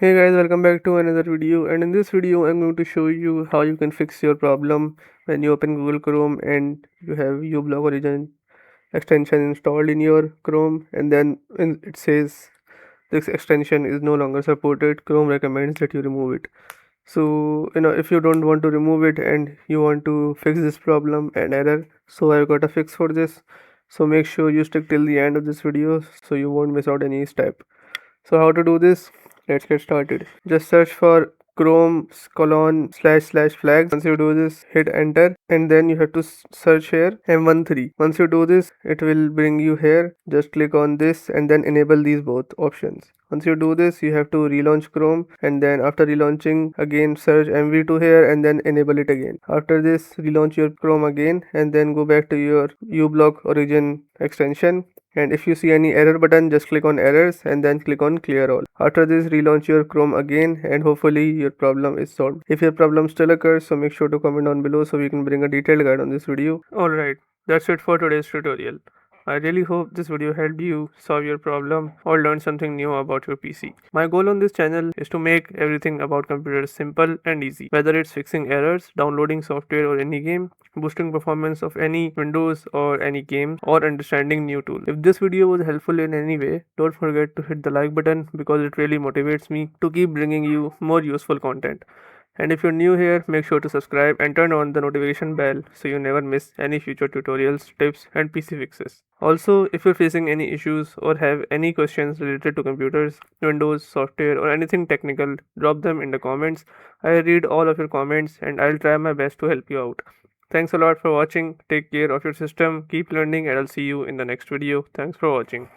Hey guys, welcome back to another video, and in this video I'm going to show you how you can fix your problem when you open Google Chrome and you have uBlock Origin extension installed in your Chrome, and then it says this extension is no longer supported. Chrome recommends that you remove it. So if you don't want to remove it and you want to fix this problem and error, so I've got a fix for this. So make sure you stick till the end of this video so you won't miss out any step. So how to do this? Let's get started. Just search for Chrome colon slash slash flags. Once you do this, hit enter, and then you have to search here M13. Once you do this, it will bring you here. Just click on this and then enable these both options. Once you do this, you have to relaunch Chrome, and then after relaunching again search MV2 here and then enable it again. After this, relaunch your Chrome again and then go back to your uBlock Origin extension, and if you see any error button, just click on errors and then click on clear all. After this, relaunch your Chrome again and hopefully your problem is solved. If your problem still occurs, so make sure to comment down below so we can bring a detailed guide on this video. Alright, that's it for today's tutorial. I really hope this video helped you solve your problem or learn something new about your PC. My goal on this channel is to make everything about computers simple and easy, whether it's fixing errors, downloading software or any game, boosting performance of any Windows or any game, or understanding new tools. If this video was helpful in any way, don't forget to hit the like button because it really motivates me to keep bringing you more useful content. And if you're new here, make sure to subscribe and turn on the notification bell so you never miss any future tutorials, tips, and PC fixes. Also, if you're facing any issues or have any questions related to computers, Windows, software, or anything technical, drop them in the comments. I read all of your comments and I'll try my best to help you out. Thanks a lot for watching. Take care of your system, keep learning, and I'll see you in the next video. Thanks for watching.